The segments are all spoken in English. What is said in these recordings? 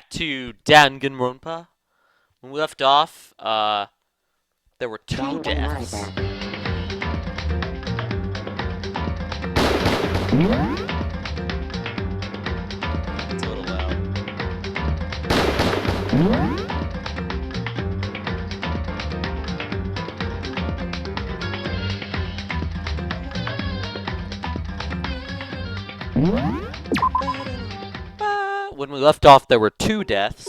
back to Danganronpa. When we left off, there were two deaths. It's a little loud. When we left off, there were two deaths.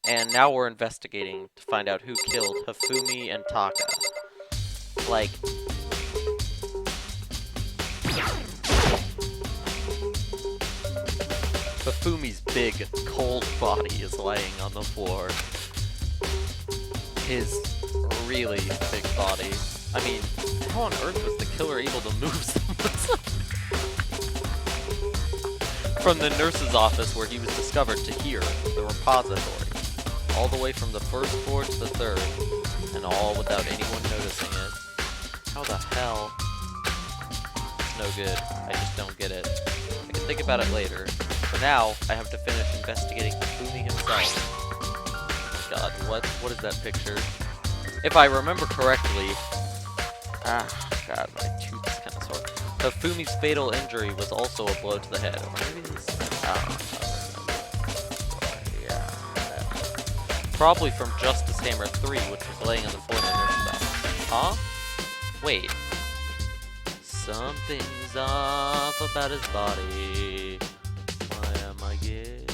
And now we're investigating to find out who killed Hifumi and Taka. Like... Hifumi's big, cold body is laying on the floor. His really big body. I mean, how on earth was the killer able to move someone? From the nurse's office where he was discovered to here, the repository. All the way from the first floor to the third, and all without anyone noticing it. How the hell? It's no good. I just don't get it. I can think about it later. For now, I have to finish investigating Hifumi himself. God, what is that picture? If I remember correctly... God, my tooth is kind of sore. Hifumi's fatal injury was also a blow to the head. Or maybe this... Probably from Justice Hammer 3, which was laying on the floor in the nurse's office. Huh? Wait. Something's off about his body. Why am I getting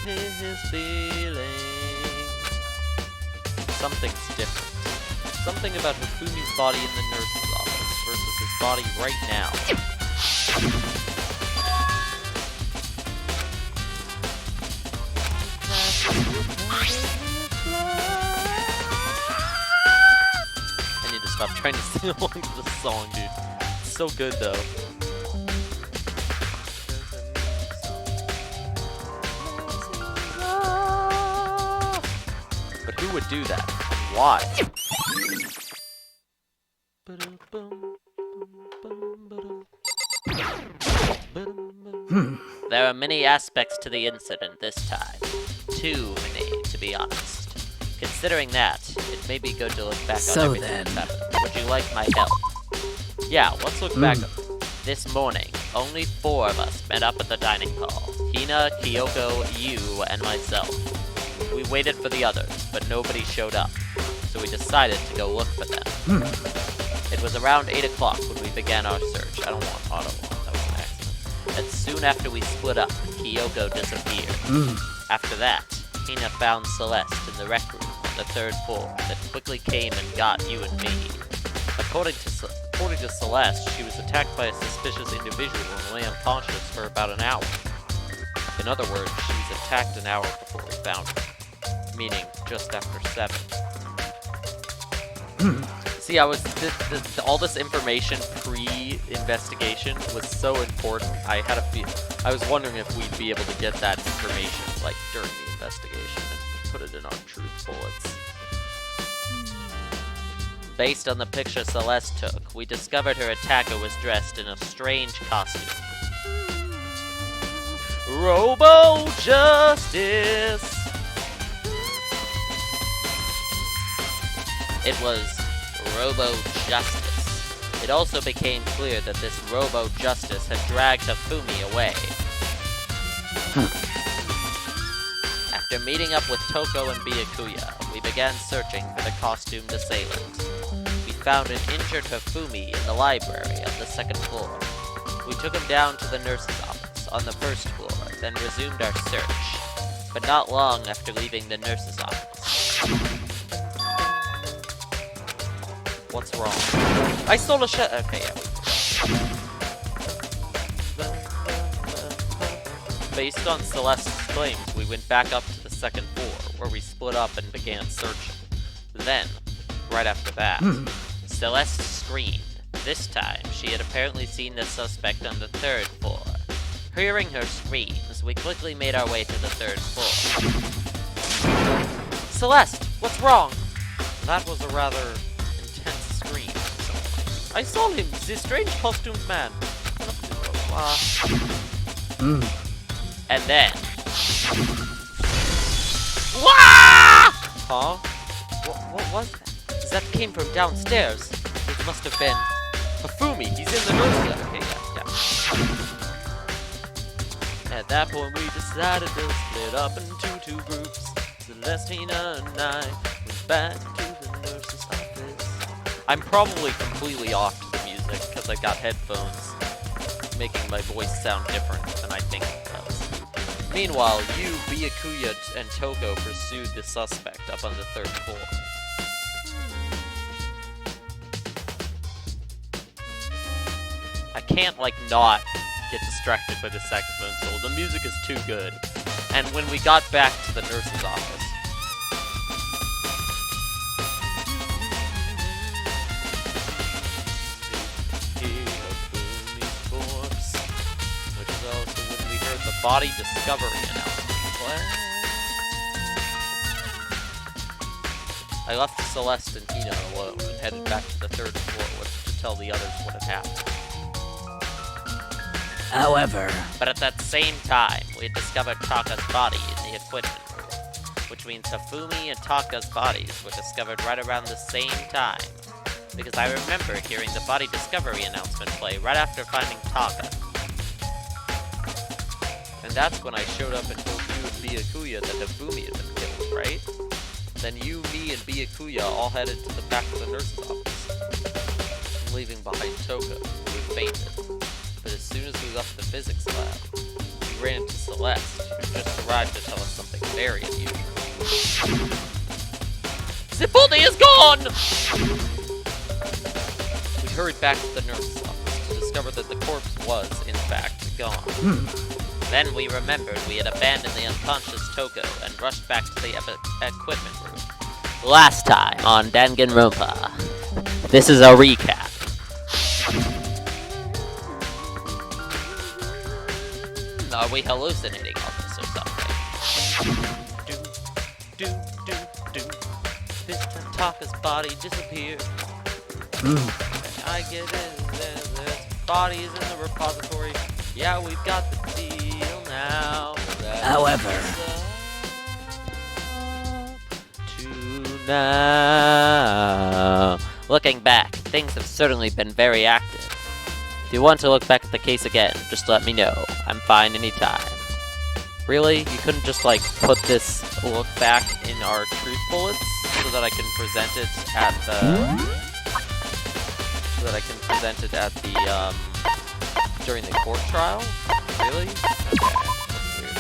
this feeling? Something's different. Something about Hifumi's body in the nurse's office versus his body right now. I need to stop trying to sing along to this song, dude. It's so good, though. But who would do that? Why? There are many aspects to the incident this time. Too many, to be honest. Considering that, it may be good to look back on everything that happened. Would you like my help? Yeah, let's look back. This morning, only 4 of us met up at the dining hall. Hina, Kyoko, you, and myself. We waited for the others, but nobody showed up. So we decided to go look for them. It was around 8 o'clock when we began our search. I don't want that was an accident. And soon after we split up, Kyoko disappeared. After that, Hina found Celeste in the rec room on the 3rd floor that quickly came and got you and me. According to Celeste, she was attacked by a suspicious individual and lay unconscious for about an hour. In other words, she was attacked an hour before we found her. Meaning, just after 7. See, all this information pre-investigation was so important. I was wondering if we'd be able to get that information, like, during the investigation and put it in our truth bullets. Based on the picture Celeste took, we discovered her attacker was dressed in a strange costume. Robo-Justice! It was Robo-Justice. It also became clear that this Robo-Justice had dragged Hifumi away. After meeting up with Toko and Byakuya, we began searching for the costumed assailant. We found an injured Hifumi in the library on the 2nd floor. We took him down to the nurse's office on the 1st floor, then resumed our search. But not long after leaving the nurse's office. What's wrong? I stole a shit. Okay, yeah. Based on Celeste's claims, we went back up to the 2nd floor, where we split up and began searching. Then, right after that, Celeste screamed. This time, she had apparently seen the suspect on the 3rd floor. Hearing her screams, we quickly made our way to the 3rd floor. Celeste, what's wrong? That was a rather intense scream. I saw him, the strange costumed man. And then... Wah! Huh? What was that? That came from downstairs. It must have been... Hifumi, he's in the nursery. Okay, yeah. At that point, we decided to split up into 2 groups. Celestina and I went back to the nurse's office. I'm probably completely off to the music because I've got headphones making my voice sound different than I think it does. Meanwhile, you, Byakuya, and Toko pursued the suspect up on the 3rd floor. I can't, like, not get distracted by the saxophone solo. The music is too good. And when we got back to the nurse's office... corpse, which is also when we heard the body discovery announcement. What? I left Celeste and Hina alone and headed back to the 3rd floor to tell the others what had happened. However... But at that same time, we had discovered Taka's body in the equipment room, which means Hifumi and Taka's bodies were discovered right around the same time, because I remember hearing the body discovery announcement play right after finding Taka. And that's when I showed up and told you and Byakuya that Hifumi had been killed, right? Then you, me, and Byakuya all headed to the back of the nurse's office, leaving behind Toko, who had fainted. But as soon as we left the physics lab, we ran into Celeste, who just arrived to tell us something very unusual. Zippoldi is gone! We hurried back to the nurse's office to discover that the corpse was, in fact, gone. Then we remembered we had abandoned the unconscious Toko and rushed back to the equipment room. Last time on Danganronpa. This is a recap. Are we hallucinating all this or something? Do. This time Taka's body disappeared. I get it. This body is in the repository. Yeah, we've got the deal now. However... To now. Looking back, things have certainly been very active. If you want to look back at the case again, just let me know. I'm fine anytime. Really? You couldn't just, like, put this look back in our truth bullets so that I can present it at the... during the court trial? Really? Okay. That's weird.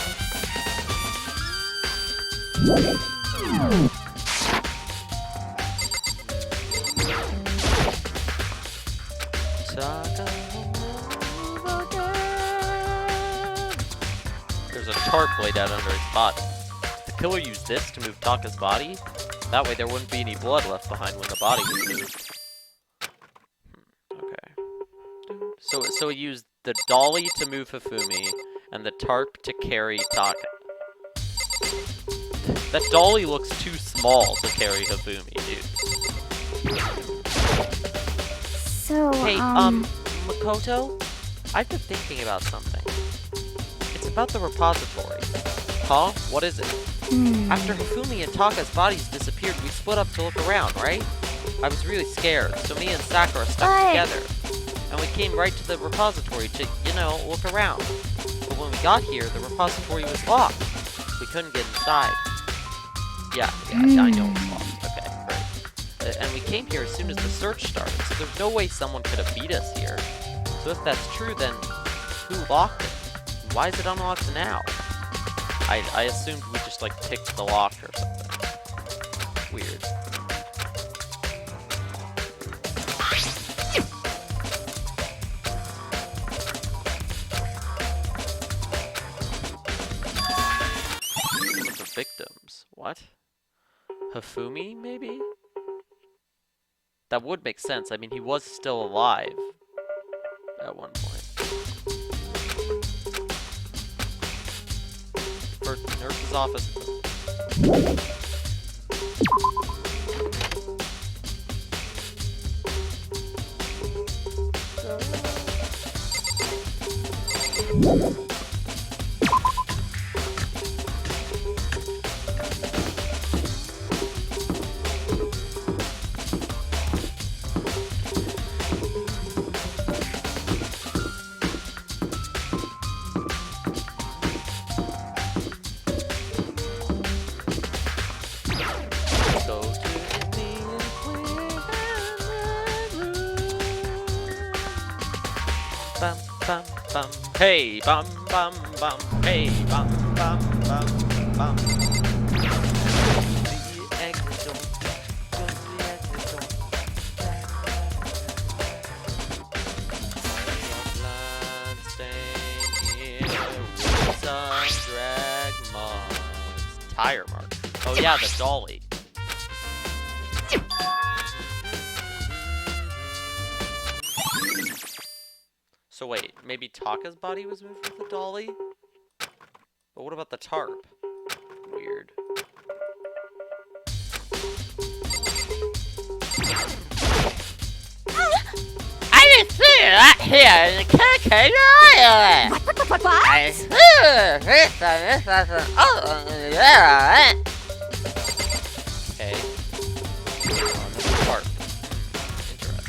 There's a tarp laid out under his body. The killer used this to move Taka's body? That way there wouldn't be any blood left behind when the body was moved. Okay. So he used the dolly to move Hifumi, and the tarp to carry Taka. That dolly looks too small to carry Hifumi, dude. So, Hey, Makoto? I've been thinking about something. It's about the repository. Huh? What is it? After Hifumi and Taka's bodies disappeared, we split up to look around, right? I was really scared, so me and Sakura stuck together. And we came right to the repository to, you know, look around. But when we got here, the repository was locked. We couldn't get inside. Yeah, I know it's locked. Okay, great. And we came here as soon as the search started, so there's no way someone could have beat us here. So if that's true, then who locked it? Why is it unlocked now? I assumed we just, like, picked the lock or something. Weird. The victims. What? Hifumi, maybe? That would make sense. I mean, he was still alive at one point. First, the nurse's office. Hey, bum bum bum. Hey, bum bum bum bum. The exit door. Go to the exit door. Blood stain here with some drag marks. Tire mark. Oh yeah, the dolly. So wait, maybe Taka's body was moved with the dolly? But what about the tarp? Weird. I didn't see that here in the Kincaid Island! What? I see this yeah. Okay. On the tarp. Interesting.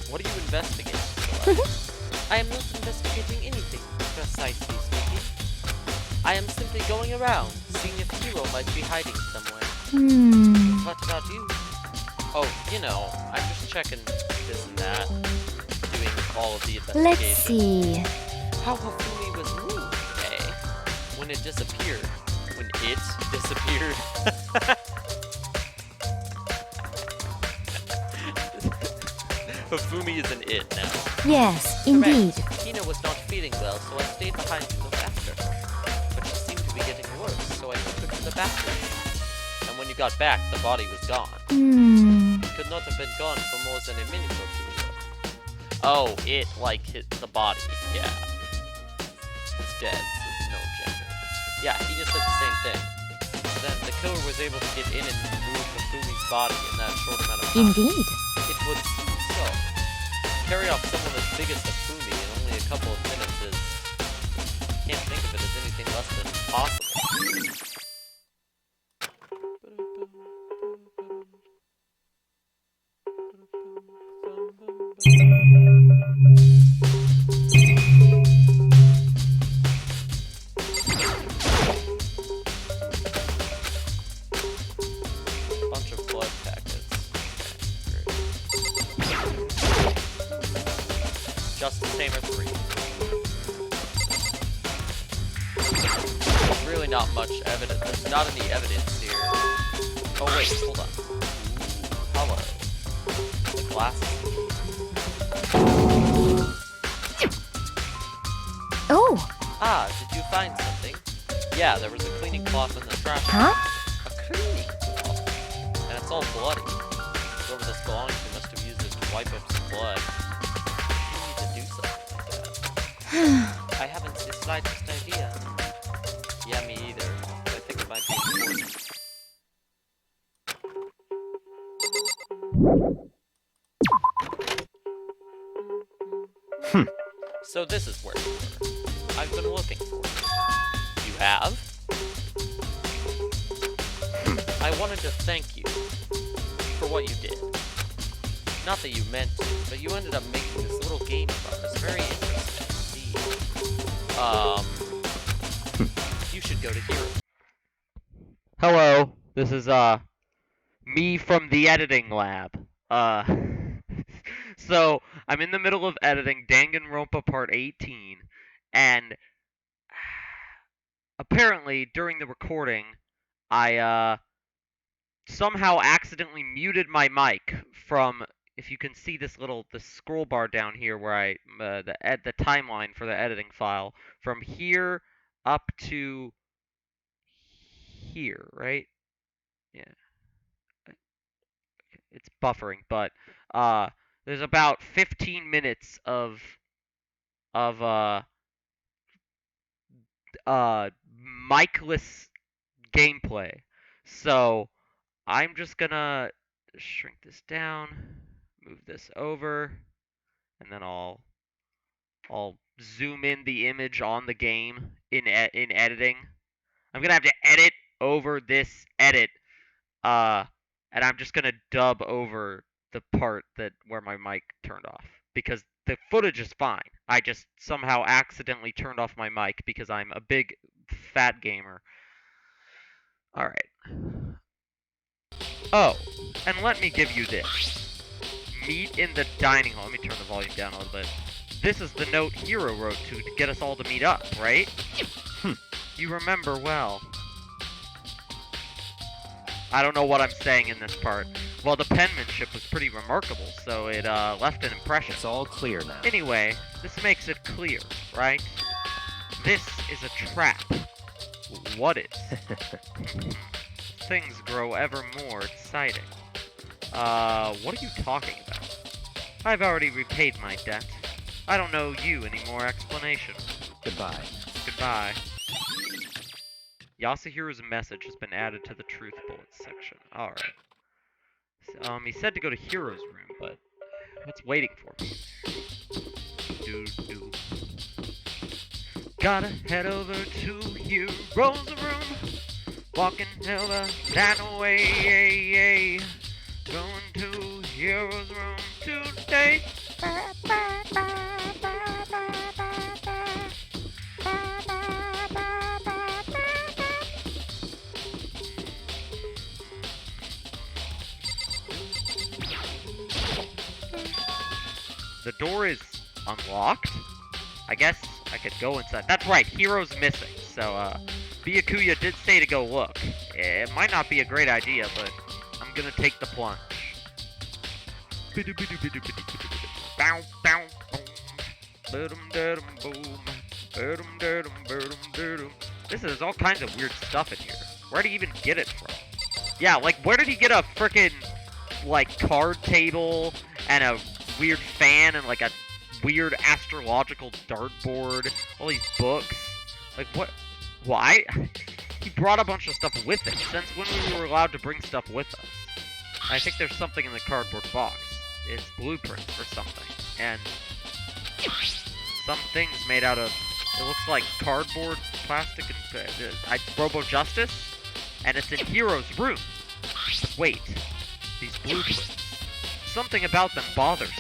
What are you investigating? I am not investigating anything, precisely speaking. I am simply going around, seeing if Hero might be hiding somewhere. What about you? Oh, you know, I'm just checking this and that, doing all of the investigation. Let's see. How Hafumi was moved, eh? When it disappeared. When it disappeared. Hafumi is an it now. Yes, indeed. Hina was not feeling well, so I stayed behind to look after her. But she seemed to be getting worse, so I took her to the bathroom. And when you got back, the body was gone. It could not have been gone for more than a minute or two ago. Oh, it, like, hit the body. Yeah. It's dead, so there's no gender. Yeah, he just said the same thing. Then the killer was able to get in and move Hafumi's body in that short amount of time. Indeed. It would seem so. Carry off someone as big as Hafumi in only a couple of minutes is... can't think of it as anything less than possible. Bunch of blood packets. Okay, great. Just the same as 3. There's really not much evidence. There's not any evidence here. Oh wait, hold on. Ooh, hello. The glasses. Oh. Ah, did you find something? Yeah, there was a cleaning cloth in the trash. Huh? A cleaning cloth? And it's all bloody. Whoever this belongs to must have used it to wipe up some blood. You need to do something like that. I haven't the slightest idea. Yeah, me either. I think it might be important. So this is where you were. I've been looking for you. You have? I wanted to thank you for what you did. Not that you meant to, but you ended up making this little game of ours very interesting indeed. You should go to Hero. Hello, this is, me from the editing lab. So, I'm in the middle of editing Danganronpa Part 18, and apparently, during the recording, I, somehow accidentally muted my mic from, if you can see this scroll bar down here where the timeline for the editing file, from here up to here, right? Yeah. It's buffering, but there's about 15 minutes of micless gameplay. So I'm just gonna shrink this down, move this over, and then I'll zoom in the image on the game in editing. I'm gonna have to edit over this edit, and I'm just gonna dub over the part where my mic turned off, because the footage is fine. I just somehow accidentally turned off my mic because I'm a big fat gamer. All right. Oh, and let me give you this. Meet in the dining hall. Let me turn the volume down a little bit. This is the note Hero wrote to get us all to meet up, right? You remember well. I don't know what I'm saying in this part. Well, the penmanship was pretty remarkable, so it left an impression. It's all clear now. Anyway, this makes it clear, right? This is a trap. What is? Things grow ever more exciting. What are you talking about? I've already repaid my debt. I don't owe you any more explanation. Goodbye. Goodbye. Yasuhiro's message has been added to the truth bullets section. Alright. He said to go to Hiro's room, but what's waiting for me? Gotta head over to Hiro's room. Walking over that way. Going to Hiro's room today. The door is unlocked? I guess I could go inside. That's right, Hiro's missing. So, Byakuya did say to go look. It might not be a great idea, but I'm gonna take the plunge. This is all kinds of weird stuff in here. Where did he even get it from? Yeah, like, where did he get a frickin', like, card table and a weird fan and, like, a weird astrological dartboard? All these books? Like, what? Why? He brought a bunch of stuff with him. Since when we were allowed to bring stuff with us? I think there's something in the cardboard box. It's blueprints for something. And some things made out of, it looks like cardboard, plastic, and Robo Justice? And it's in Hiro's room. Wait, these blueprints. Something about them bothers me.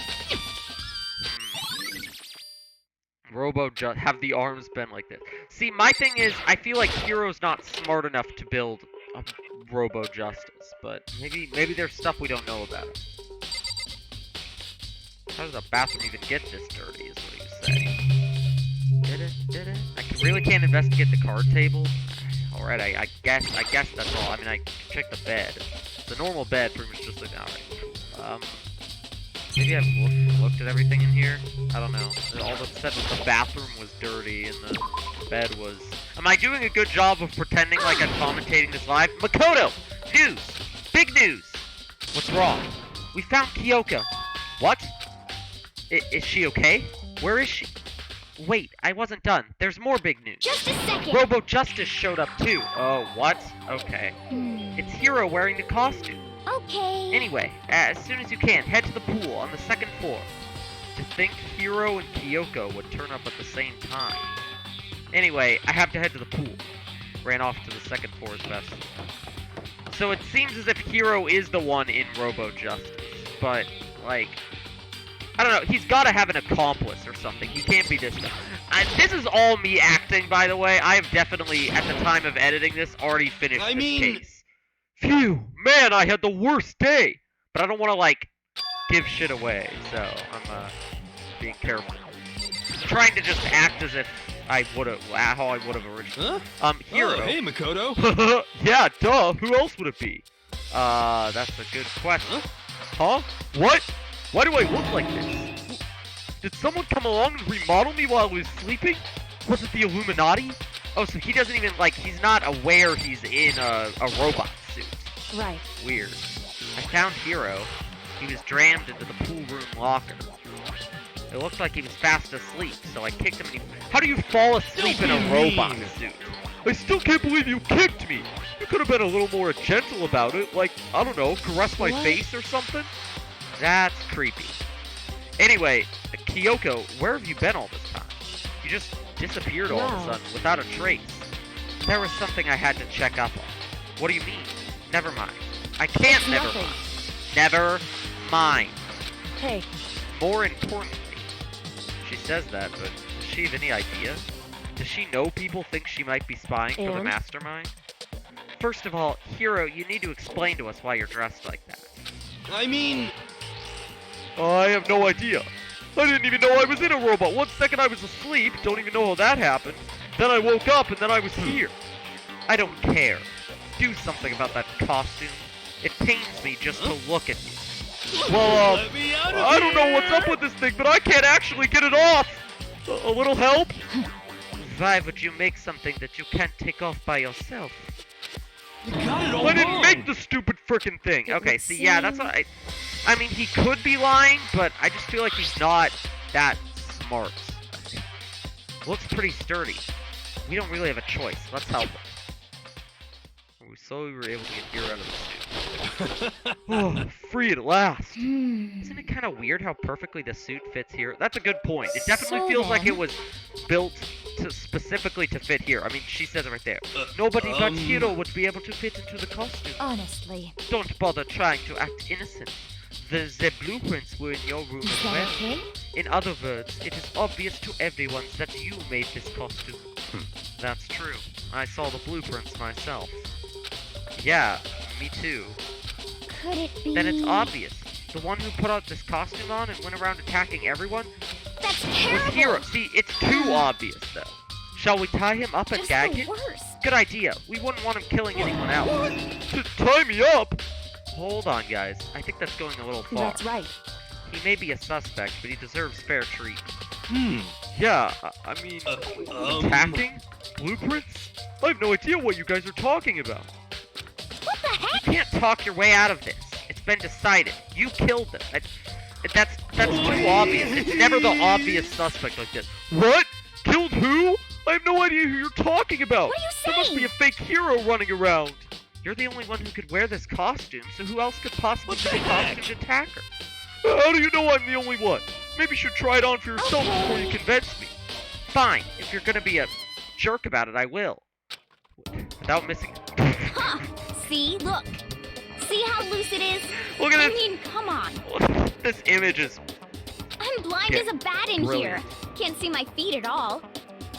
Have the arms been like this? See, my thing is, I feel like Hiro's not smart enough to build a Robo Justice, but maybe there's stuff we don't know about it. How does a bathroom even get this dirty, is what he was saying. Did it? I really can't investigate the card table? Alright, I guess that's all. I mean, I checked the bed. The normal bed pretty much just like, alright. Maybe I've looked at everything in here? I don't know. All that said was the bathroom was dirty and the bed was... Am I doing a good job of pretending like I'm commentating this live? Makoto! News! Big news! What's wrong? We found Kyoka. What? Is she okay? Where is she? Wait, I wasn't done. There's more big news. Just a second. Robo Justice showed up too. Oh, what? Okay. It's Hero wearing the costume. Okay. Anyway, as soon as you can, head to the pool on the second floor. To think Hiro and Kyoko would turn up at the same time. Anyway, I have to head to the pool. Ran off to the second floor as best. So it seems as if Hiro is the one in Robo Justice. But, like, I don't know, he's gotta have an accomplice or something. He can't be this guy. This is all me acting, by the way. I have definitely, at the time of editing this, already finished this case. Phew, man, I had the worst day. But I don't want to, like, give shit away, so I'm being careful. I'm trying to just act as if I would've, how I would've originally. Hero. Oh, hey, Makoto. Yeah, duh. Who else would it be? That's a good question. Huh? What? Why do I look like this? Did someone come along and remodel me while I was sleeping? Was it the Illuminati? Oh, so he doesn't even, like, he's not aware he's in a robot suit. Right. Weird. I found Hero. He was jammed into the pool room locker. It looked like he was fast asleep, so I kicked him and How do you fall asleep in a robot suit? I still can't believe you kicked me! You could have been a little more gentle about it, like, I don't know, caress my face or something? That's creepy. Anyway, Kyoko, where have you been all this time? You just disappeared all of a sudden, without a trace. There was something I had to check up on. What do you mean? Never mind. I can't never mind. Never mind. Hey. More importantly, she says that, but does she have any idea? Does she know people think she might be spying for the mastermind? First of all, Hero, you need to explain to us why you're dressed like that. I mean... I have no idea. I didn't even know I was in a robot. 1 second I was asleep, don't even know how that happened. Then I woke up and then I was here. I don't care. Do something about that costume. It pains me just to look at you. Well, I don't know what's up with this thing, but I can't actually get it off. A little help? Why would you make something that you can't take off by yourself? You got it all I didn't make the stupid frickin' thing. Okay, see, yeah, that's what I mean, he could be lying, but I just feel like he's not that smart. Looks pretty sturdy. We don't really have a choice. Let's help him. We slowly were able to get Hero out of the suit. Oh, free at last. Isn't it kind of weird how perfectly the suit fits here? That's a good point. It definitely feels like it was built specifically to fit here. I mean, she says it right there. Nobody but Hero would be able to fit into the costume. Honestly. Don't bother trying to act innocent. The blueprints were in your room as well. Okay? In other words, it is obvious to everyone that you made this costume. That's true. I saw the blueprints myself. Yeah, me too. Could it be? Then it's obvious. The one who put out this costume on and went around attacking everyone That's was terrible. Hero. See, it's too obvious, though. Shall we tie him up and Just gag the him? worst. Good idea. We wouldn't want him killing anyone else. To tie me up? Hold on, guys. I think that's going a little far. That's right. He may be a suspect, but he deserves fair treatment. Yeah, I mean, attacking? Blueprints? I have no idea what you guys are talking about. What the heck? You can't talk your way out of this. It's been decided. You killed them. That's too obvious. It's never the obvious suspect like this. What? Killed who? I have no idea who you're talking about. What are you There must saying? be a fake Hero running around. You're the only one who could wear this costume, so who else could possibly be the costumed attacker? How do you know I'm the only one? Maybe you should try it on for yourself before you convince me. Fine. If you're gonna be a jerk about it, I will. Without missing it. Huh. See? Look. See how loose it is? Look at I this. mean, come on. This image is... I'm blind as a bat in brilliant. here. Can't see my feet at all.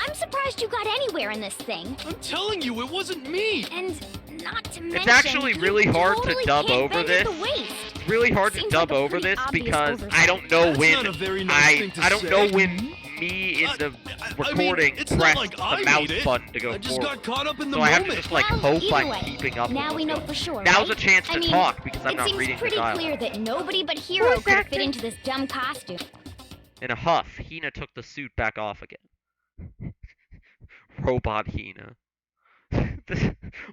I'm surprised you got anywhere in this thing. I'm telling you, it wasn't me. And not to mention, actually really you hard to totally dub can't over bend at this. the waist. It's really hard to Seems dub like a over pretty this obvious because oversight. I don't know That's when not a very nice thing to I don't say. know when me in the recording it's not pressed like the I mouse made it. button to go I just forward. got caught up in the So I have to moment. just like Well, hope either I'm way, keeping up now with we know what's for going. sure, Now's a right? chance I to mean, talk because I'm not it reading seems the pretty dialogue. clear that nobody but Hero could have fit into this dumb costume. In a huff, Hina took the suit back off again. Robot Hina.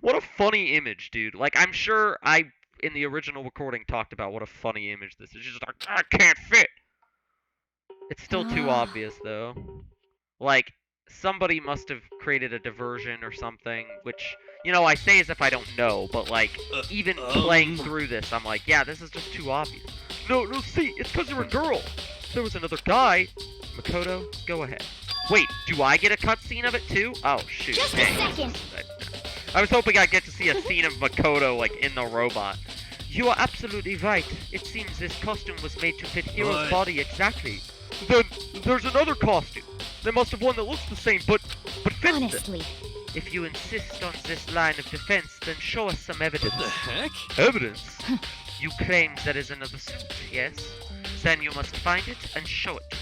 What a funny image, dude. Like, I'm sure I, in the original recording, talked about what a funny image this is. It's just like, I can't fit. It's still too obvious, though. Like, somebody must have created a diversion or something, which, you know, I say as if I don't know, but, like, even playing through this, I'm like, yeah, this is just too obvious. No, see, it's because you're a girl. If there was another guy. Makoto, go ahead. Wait, do I get a cutscene of it too? Oh, shoot. Just a dang. second. I was hoping I'd get to see a scene of Makoto, like, in the robot. You are absolutely right. It seems this costume was made to fit Hiro's body exactly. Then, there's another costume. They must have one that looks the same, but fits Honestly. it. If you insist on this line of defense, then show us some evidence. What the heck? Evidence? You claim there is another suit, yes? Then you must find it and show it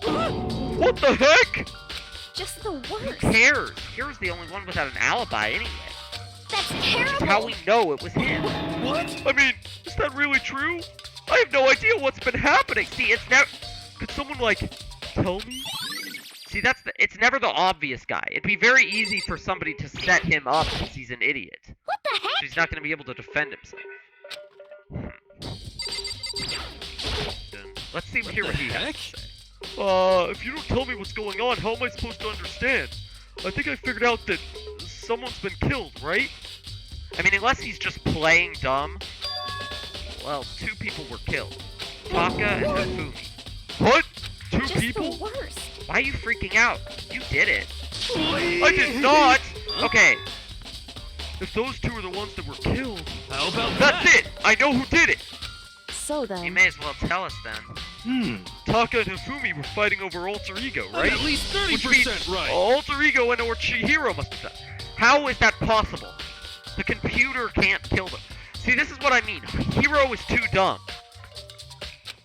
to us. What the heck? Just the Who worst. cares? Here's the only one without an alibi anyway. That's Which is terrible. how we know it was him. What? I mean, is that really true? I have no idea what's been happening. See, it's never... Could someone, like, tell me? See, it's never the obvious guy. It'd be very easy for somebody to set him up because he's an idiot. What the So heck? he's not going to be able to defend himself. Let's see what he has to say. If you don't tell me what's going on, how am I supposed to understand? I think I figured out that someone's been killed, right? I mean, unless he's just playing dumb. Well, 2 people were killed. Taka and Hifumi. What? 2 Just people? the worst. Why are you freaking out? You did it. I did not! Okay. If those 2 are the ones that were killed... How about That's it! I know who did it! So You then. may as well tell us then. Taka and Hifumi were fighting over Alter Ego, right? At least Which means 30% right. Alter Ego and or Chihiro must have done. How is that possible? The computer can't kill them. See, this is what I mean. Hiro is too dumb.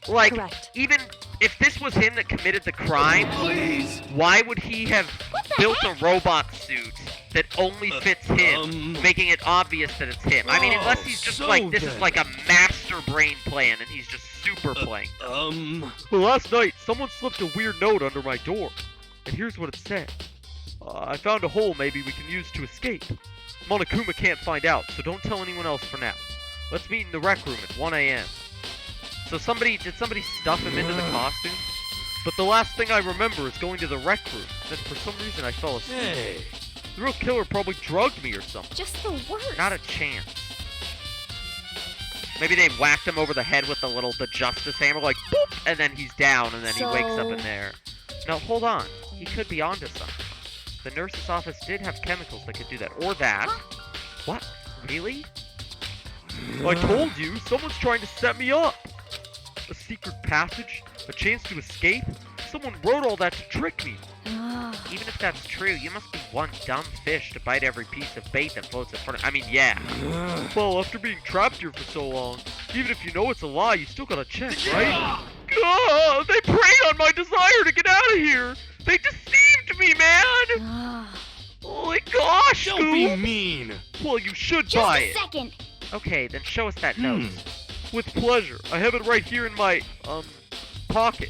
Like, Correct. even if this was him that committed the crime, Please. why would he have built a robot suit that only fits him, making it obvious that it's him? I mean, unless he's just so like, this is then. like a master brain plan and he's just super playing. Um. Well, last night, someone slipped a weird note under my door. And here's what it said. I found a hole maybe we can use to escape. Monokuma can't find out, so don't tell anyone else for now. Let's meet in the rec room at 1 a.m. So did somebody stuff him into the costume? But the last thing I remember is going to the rec room. Then for some reason I fell asleep. Hey. The real killer probably drugged me or something. Just the worst. Not a chance. Maybe they whacked him over the head with the justice hammer, like, boop, and then he's down, and then he wakes up in there. No, hold on. He could be onto something. The nurse's office did have chemicals that could do that. Or that. What? Really? I told you, someone's trying to set me up. A secret passage? A chance to escape? Someone wrote all that to trick me. Even if that's true, you must be one dumb fish to bite every piece of bait that floats in front of... I mean, yeah. Well, after being trapped here for so long, even if you know it's a lie, you still gotta check, right? God, they preyed on my desire to get out of here! They deceived me, man! Oh my gosh, Don't be Scoop! mean. Well, you should Just buy a it. second. Okay, then show us that note. With pleasure. I have it right here in my, pocket.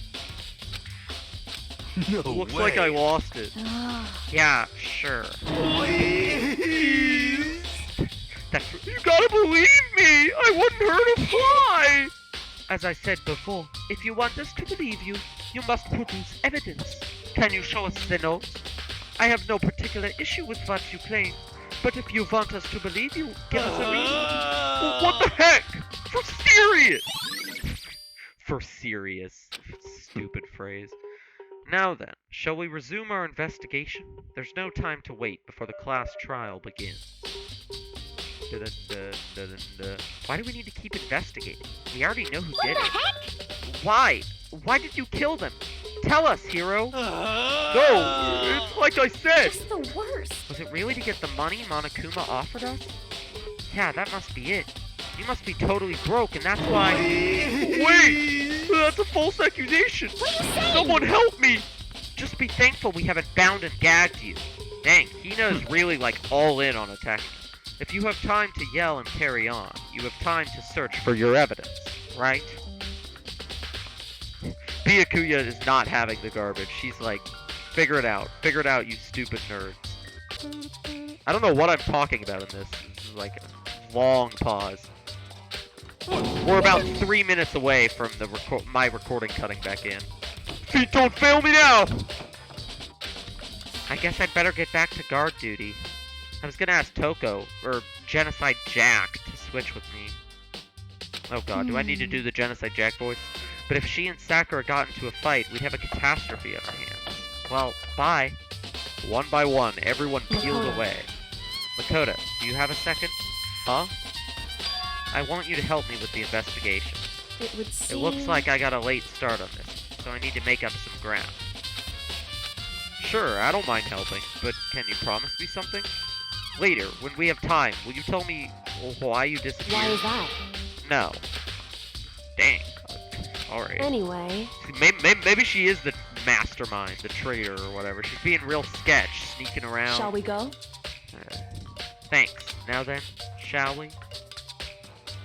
No Looks way. like I lost it. Yeah, sure. Please. You gotta believe me! I wouldn't hurt a fly! As I said before, if you want us to believe you, you must produce evidence. Can you show us the note? I have no particular issue with what you claim, but if you want us to believe you, give us a reason. Well, what the heck? For serious! For serious. Stupid phrase. Now then, shall we resume our investigation? There's no time to wait before the class trial begins. Why do we need to keep investigating? We already know who did What the it. heck? Why? Why did you kill them? Tell us, Hero! No, It's like I said! Just the worst. Was it really to get the money Monokuma offered us? Yeah, that must be it. You must be totally broke, and that's why... Wait! That's a false accusation! What are you saying? Someone help me! Just be thankful we haven't bound and gagged you. Dang, Hina's really, like, all in on attacking. If you have time to yell and carry on, you have time to search for your evidence, right? Byakuya is not having the garbage. She's like, figure it out, you stupid nerds. I don't know what I'm talking about in this. This is like a long pause. We're about 3 minutes away from the my recording cutting back in. Feet, don't fail me now! I guess I'd better get back to guard duty. I was gonna ask Toko, or Genocide Jack, to switch with me. Oh god, do I need to do the Genocide Jack voice? But if she and Sakura got into a fight, we'd have a catastrophe on our hands. Well, bye. One by one, everyone peeled away. Makoto, do you have a second? Huh? I want you to help me with the investigation. It would seem... It looks like I got a late start on this, so I need to make up some ground. Sure, I don't mind helping, but can you promise me something? Later, when we have time, will you tell me why you disappeared? Why is that? No. Dang. Alright. Anyway... Maybe she is the mastermind, the traitor, or whatever. She's being real sketch, sneaking around. Shall we go? Thanks. Now then, shall we?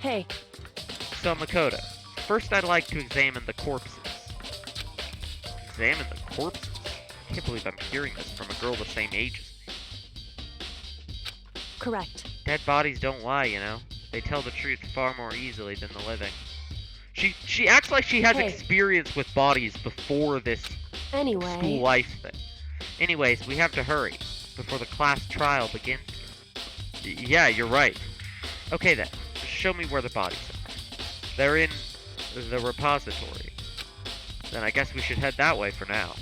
Hey. So, Makoto, first I'd like to examine the corpses. Examine the corpses? I can't believe I'm hearing this from a girl the same age as me. Correct. Dead bodies don't lie, you know. They tell the truth far more easily than the living. She acts like she has experience with bodies before this school life thing. Anyways, we have to hurry before the class trial begins. Yeah, you're right. Okay then, just show me where the bodies are. They're in the repository. Then I guess we should head that way for now.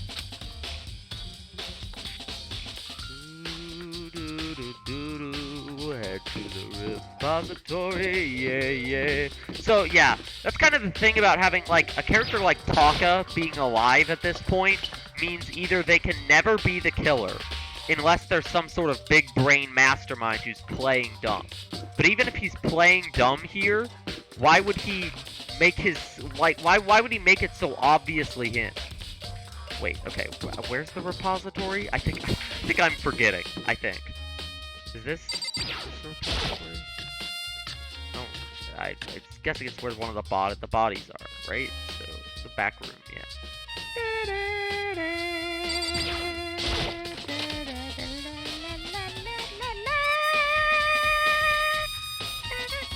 Head to the repository, yeah. So yeah, that's kind of the thing about having like a character like Taka being alive at this point means either they can never be the killer unless there's some sort of big brain mastermind who's playing dumb. But even if he's playing dumb here, why would he make his why would he make it so obviously him? Wait, okay, where's the repository? I think I'm forgetting. I think. Is this the repository? Oh, I'm guessing it's where one of the bodies are, right? So the back room, yeah.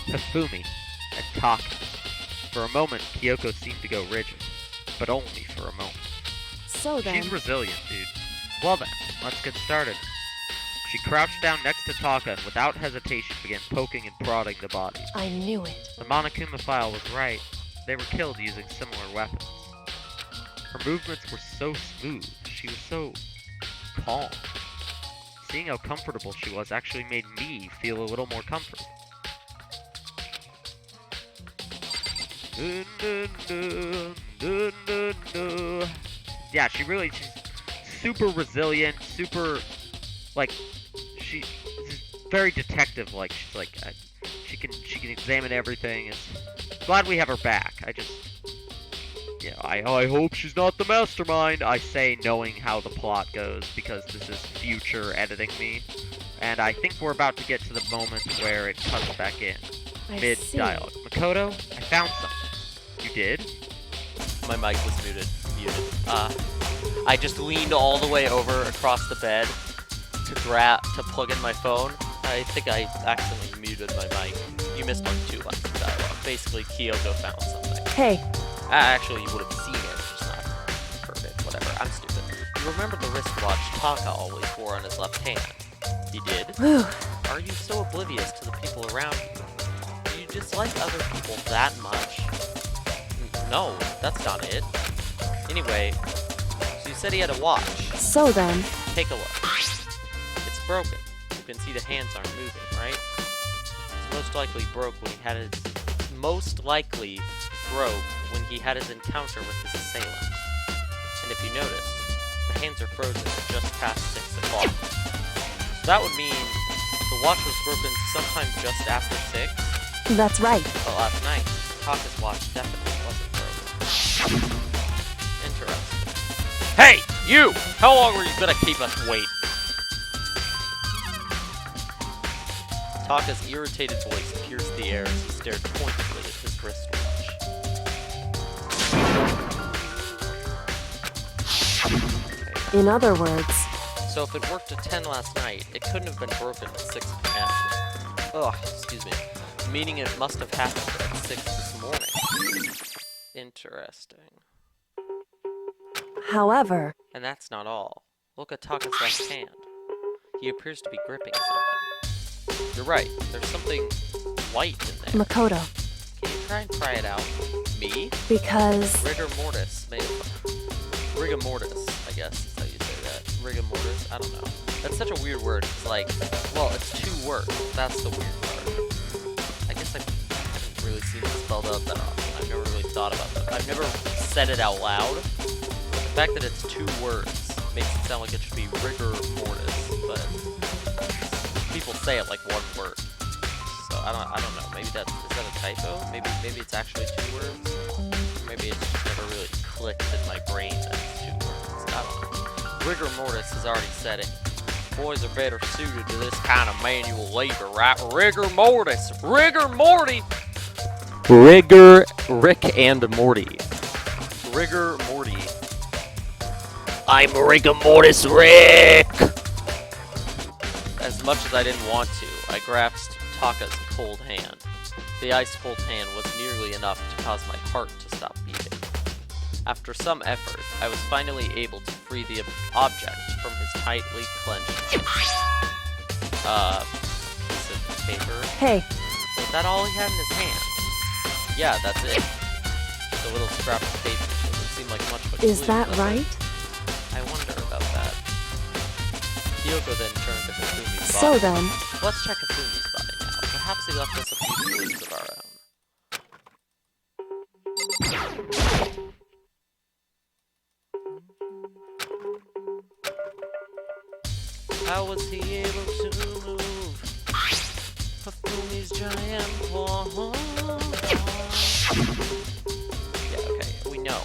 Hifumi and Taka. For a moment, Kyoko seemed to go rigid, but only for a moment. So then... She's resilient, dude. Well then, let's get started. She crouched down next to Taka and without hesitation began poking and prodding the bodies. I knew it. The Monokuma file was right. They were killed using similar weapons. Her movements were so smooth. She was so calm. Seeing how comfortable she was actually made me feel a little more comfortable. Yeah, she's super resilient, super, like, she's very detective-like. She's like, she can examine everything. It's glad we have her back. I hope she's not the mastermind. I say knowing how the plot goes because this is future editing me, and I think we're about to get to the moment where it cuts back in mid-dialogue. Makoto, I found something. You did? My mic was muted. I just leaned all the way over across the bed to plug in my phone. I think I accidentally muted my mic. You missed like 2 lines of dialogue. Basically, Kyoko found something. Hey. Actually, you would have seen it, just not heard it. Whatever, I'm stupid. You remember the wristwatch Taka always wore on his left hand? You did? Whew. Are you so oblivious to the people around you? Do you dislike other people that much? No, that's not it. Anyway, so you said he had a watch. So then... Take a look. It's broken. You can see the hands aren't moving, right? It's most likely broke when he had his... encounter with his assailant. And if you notice, the hands are frozen just past 6 o'clock. So that would mean the watch was broken sometime just after 6? That's right. But last night, Taka's watch definitely wasn't broken. Interesting. Hey, you! How long were you gonna keep us waiting? Taka's irritated voice pierced the air as he stared pointedly at his wristwatch. In other words... So if it worked at 10 last night, it couldn't have been broken at 6 p.m. Ugh, excuse me. Meaning it must have happened at 6 this morning. Interesting. However... And that's not all. Look at Taka's left hand. He appears to be gripping something. You're right, there's something white in there. Makoto. Can you try and pry it out? Me? Because... Rigor mortis. Rigor mortis, I guess is how you say that. Rigor mortis? I don't know. That's such a weird word. It's like, well, it's 2 words. That's the weird part. I guess I haven't really seen it spelled out that often. I've never really thought about that. I've never said it out loud. But the fact that it's 2 words makes it sound like it should be rigor mortis. But people say it like 1 word. So I don't know. Maybe is that a typo? Maybe it's actually 2 words. Maybe it's just never really clicked in my brain that it's 2 words. I don't know. Rigor mortis has already said it. Boys are better suited to this kind of manual labor, right? Rigor mortis. Rigor Morty. Rigor Rick and Morty. Rigor Morty. I'm Rigor Mortis Rick. As much as I didn't want to, I grasped Taka's cold hand. The ice-cold hand was nearly enough to cause my heart to stop beating. After some effort, I was finally able to free the object from his tightly clenched piece of paper. Hey. Was that all he had in his hand? Yeah, that's it. The little scrap of paper doesn't seem like much of a clue. Is that right? I wonder about that. Kyoko then turned to Kafumi's body. So then... Let's check Kafumi's body now. Perhaps he left us a few clues of our own. How was he able to move Kafumi's giant paw? Yeah, okay, we know.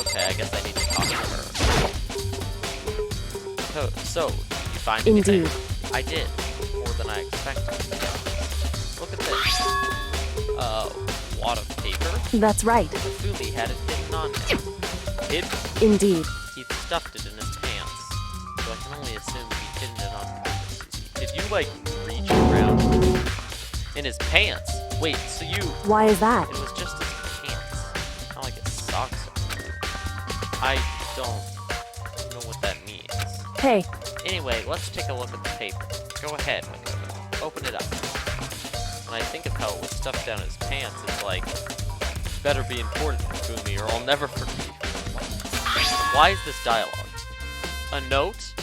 Okay, I guess I need to talk to her. So, did you find anything? Indeed. I did. More than I expected. Look at this. Wad of paper? That's right. Kafumi had it hidden on him. Hidden? Indeed. He stuffed it in his pants, so I can only assume he hidden it on purpose. Did you, like, reach around in his pants? Wait, so you... Why is that? It was just his pants. Not like his socks or anything. I don't know what that means. Hey. Anyway, let's take a look at the paper. Go ahead, Makoto. Open it up. When I think of how it was stuffed down his pants, it's like, better be important, Kafumi, or I'll never forgive you. Why is this dialogue? A note?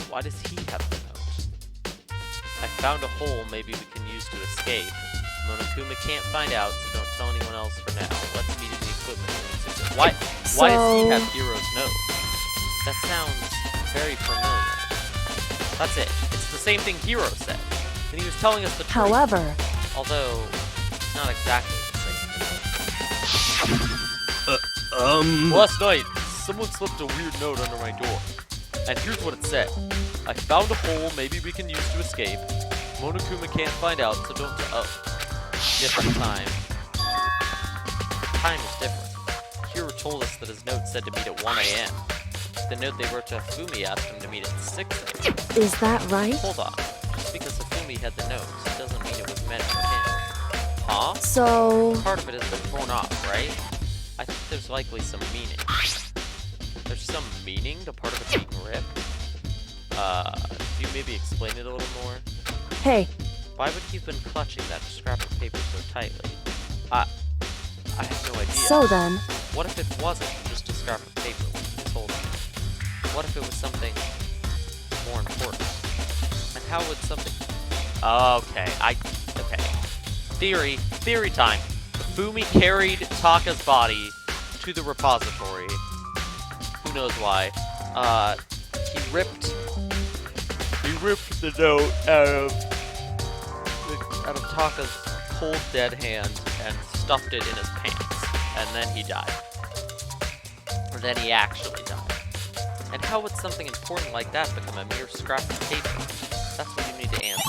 Why does he have the note? I found a hole maybe we can use to escape. Monokuma can't find out, so don't tell anyone else for now. Let's meet in the equipment room. Why does he have Hiro's note? That sounds very familiar. That's it. It's the same thing Hiro said. And he was telling us the truth. However... Although, it's not exactly the same thing. Last night, someone slipped a weird note under my door. And here's what it said. I found a hole maybe we can use to escape. Monokuma can't find out, so don't... different time. Time is different. Hiro told us that his note said to meet at 1 a.m. The note they wrote to Hifumi asked him to meet at 6 a.m. Is that right? Hold on. Just because Hifumi had the note doesn't mean it was meant for him. Huh? So... Part of it has been torn off, right? I think there's likely some meaning. There's some meaning to part of it being ripped? Could you maybe explain it a little more? Hey. Why would he have been clutching that scrap of paper so tightly? I have no idea. So then... What if it wasn't just a scrap of paper when he was holding it? What if it was something more important? And how would something... Okay, okay. Theory time. Fumi carried Taka's body to the repository. Who knows why. He ripped the note out of Taka's cold dead hand and stuffed it in his pants. And then he died. Or then he actually died. And how would something important like that become a mere scrap of paper? That's what you need to answer.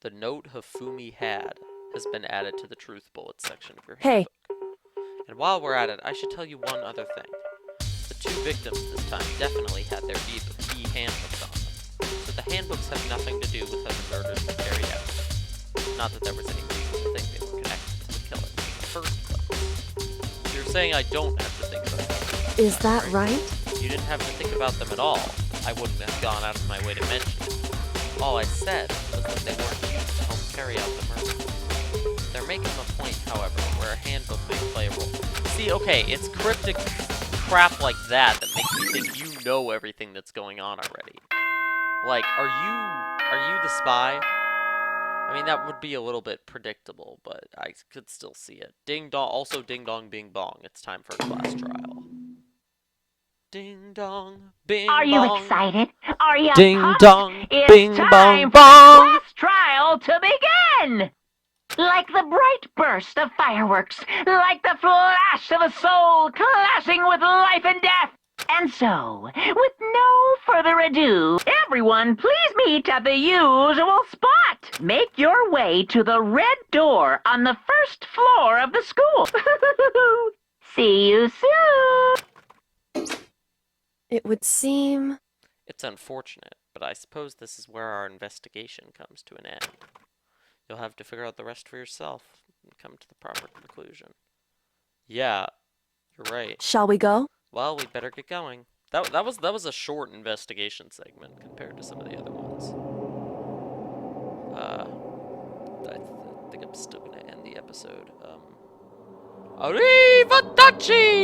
The note Hifumi had has been added to the truth bullet section of your handbook. And while we're at it, I should tell you one other thing. The 2 victims this time definitely had their key handbooks on them. So the handbooks have nothing to do with how the murders were carried out. Not that there was any reason to think they were connected to the killers. saying I don't have to think about them. Is that right? You didn't have to think about them at all. I wouldn't have gone out of my way to mention it. All I said was that they weren't used to help carry out the murder. They're making a point, however, where a handbook may play a role. See, okay, it's cryptic crap like that that makes me think you know everything that's going on already. Like, are you the spy? I mean, that would be a little bit predictable, but I could still see it. Ding dong, also ding dong, bing bong. It's time for a class trial. Ding dong, bing Are you bong. excited? Are you Ding pumped? dong, It's bing time bong for the bong. class trial to begin! Like the bright burst of fireworks, like the flash of a soul clashing with life and death. And so, with no further ado, everyone please meet at the usual spot. Make your way to the red door on the first floor of the school. See you soon! It would seem... It's unfortunate, but I suppose this is where our investigation comes to an end. You'll have to figure out the rest for yourself and come to the proper conclusion. Yeah, you're right. Shall we go? Well, we better get going. That was a short investigation segment compared to some of the other ones. I think I'm still gonna end the episode. Arrivederci!